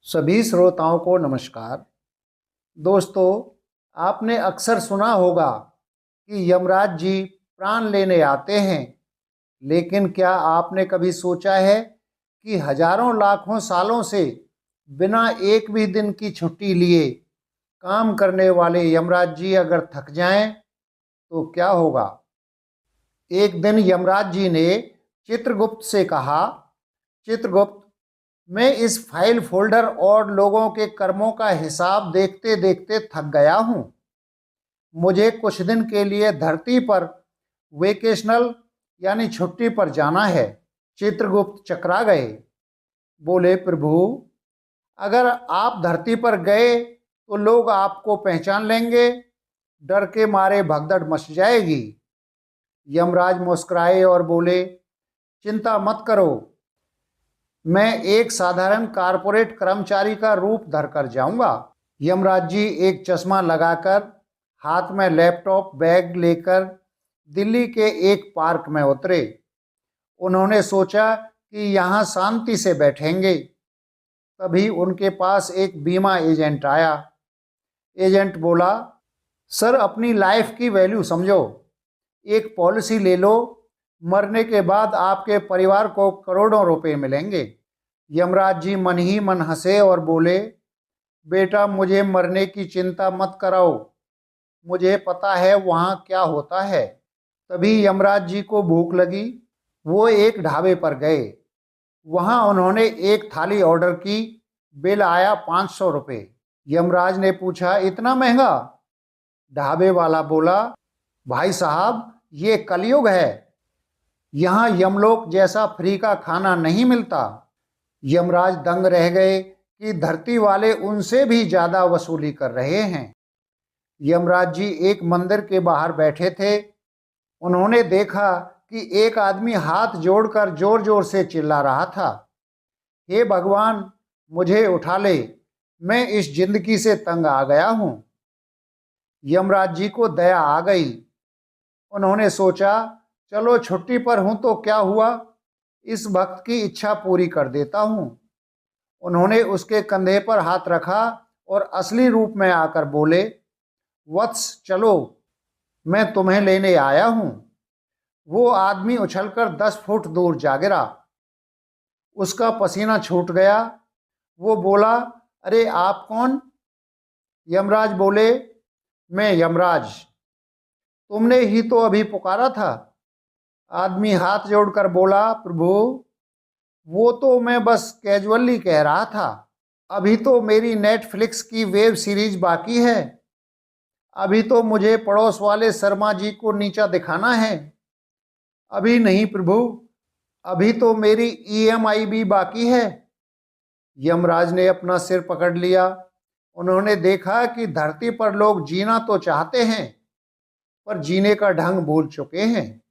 सभी श्रोताओं को नमस्कार। दोस्तों, आपने अक्सर सुना होगा कि यमराज जी प्राण लेने आते हैं, लेकिन क्या आपने कभी सोचा है कि हजारों लाखों सालों से बिना एक भी दिन की छुट्टी लिए काम करने वाले यमराज जी अगर थक जाएं तो क्या होगा। एक दिन यमराज जी ने चित्रगुप्त से कहा, चित्रगुप्त, मैं इस फाइल फोल्डर और लोगों के कर्मों का हिसाब देखते देखते थक गया हूँ। मुझे कुछ दिन के लिए धरती पर वेकेशनल यानी छुट्टी पर जाना है। चित्रगुप्त चकरा गए। बोले, प्रभु, अगर आप धरती पर गए तो लोग आपको पहचान लेंगे, डर के मारे भगदड़ मच जाएगी। यमराज मुस्कुराए और बोले, चिंता मत करो, मैं एक साधारण कारपोरेट कर्मचारी का रूप धरकर जाऊंगा। यमराज जी एक चश्मा लगाकर, हाथ में लैपटॉप बैग लेकर दिल्ली के एक पार्क में उतरे। उन्होंने सोचा कि यहाँ शांति से बैठेंगे। तभी उनके पास एक बीमा एजेंट आया। एजेंट बोला, सर, अपनी लाइफ की वैल्यू समझो, एक पॉलिसी ले लो, मरने के बाद आपके परिवार को करोड़ों रुपए मिलेंगे। यमराज जी मन ही मन हंसे और बोले, बेटा, मुझे मरने की चिंता मत कराओ, मुझे पता है वहाँ क्या होता है। तभी यमराज जी को भूख लगी। वो एक ढाबे पर गए। वहाँ उन्होंने एक थाली ऑर्डर की। बिल आया 500 रुपये। यमराज ने पूछा, इतना महंगा? ढाबे वाला बोला, भाई साहब, ये कलयुग है, यहाँ यमलोक जैसा फ्री का खाना नहीं मिलता। यमराज दंग रह गए कि धरती वाले उनसे भी ज्यादा वसूली कर रहे हैं। यमराज जी एक मंदिर के बाहर बैठे थे। उन्होंने देखा कि एक आदमी हाथ जोड़कर जोर जोर से चिल्ला रहा था, हे भगवान, मुझे उठा ले, मैं इस जिंदगी से तंग आ गया हूँ। यमराज जी को दया आ गई। उन्होंने सोचा, चलो छुट्टी पर हूं तो क्या हुआ, इस भक्त की इच्छा पूरी कर देता हूं। उन्होंने उसके कंधे पर हाथ रखा और असली रूप में आकर बोले, वत्स, चलो, मैं तुम्हें लेने आया हूं। वो आदमी उछलकर 10 फुट दूर जा गिरा। उसका पसीना छूट गया। वो बोला, अरे आप कौन? यमराज बोले, मैं यमराज, तुमने ही तो अभी पुकारा था। आदमी हाथ जोड़कर बोला, प्रभु, वो तो मैं बस कैजुअली कह रहा था, अभी तो मेरी नेटफ्लिक्स की वेब सीरीज बाकी है, अभी तो मुझे पड़ोस वाले शर्मा जी को नीचा दिखाना है। अभी नहीं प्रभु, अभी तो मेरी ईएमआई भी बाकी है। यमराज ने अपना सिर पकड़ लिया। उन्होंने देखा कि धरती पर लोग जीना तो चाहते हैं, पर जीने का ढंग भूल चुके हैं।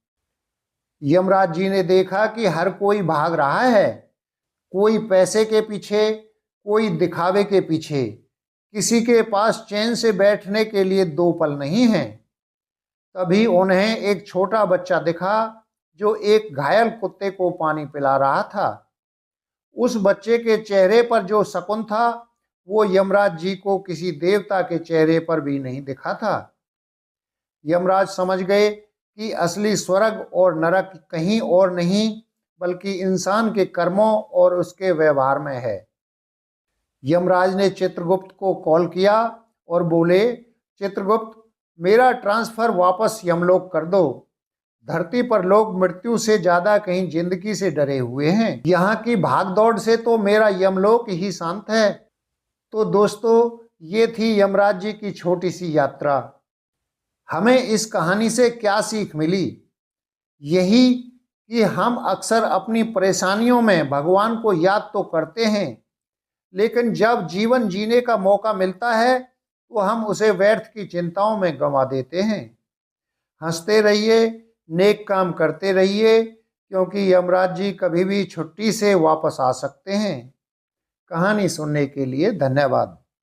यमराज जी ने देखा कि हर कोई भाग रहा है, कोई पैसे के पीछे, कोई दिखावे के पीछे, किसी के पास चैन से बैठने के लिए 2 पल नहीं है। तभी उन्हें एक छोटा बच्चा दिखा जो एक घायल कुत्ते को पानी पिला रहा था। उस बच्चे के चेहरे पर जो सकून था, वो यमराज जी को किसी देवता के चेहरे पर भी नहीं दिखा था। यमराज समझ गए कि असली स्वर्ग और नरक कहीं और नहीं, बल्कि इंसान के कर्मों और उसके व्यवहार में है। यमराज ने चित्रगुप्त को कॉल किया और बोले, चित्रगुप्त, मेरा ट्रांसफर वापस यमलोक कर दो। धरती पर लोग मृत्यु से ज्यादा कहीं जिंदगी से डरे हुए हैं। यहाँ की भागदौड़ से तो मेरा यमलोक ही शांत है। तो दोस्तों, ये थी यमराज जी की छोटी सी यात्रा। हमें इस कहानी से क्या सीख मिली? यही कि हम अक्सर अपनी परेशानियों में भगवान को याद तो करते हैं, लेकिन जब जीवन जीने का मौका मिलता है तो हम उसे व्यर्थ की चिंताओं में गंवा देते हैं। हंसते रहिए, नेक काम करते रहिए, क्योंकि यमराज जी कभी भी छुट्टी से वापस आ सकते हैं। कहानी सुनने के लिए धन्यवाद।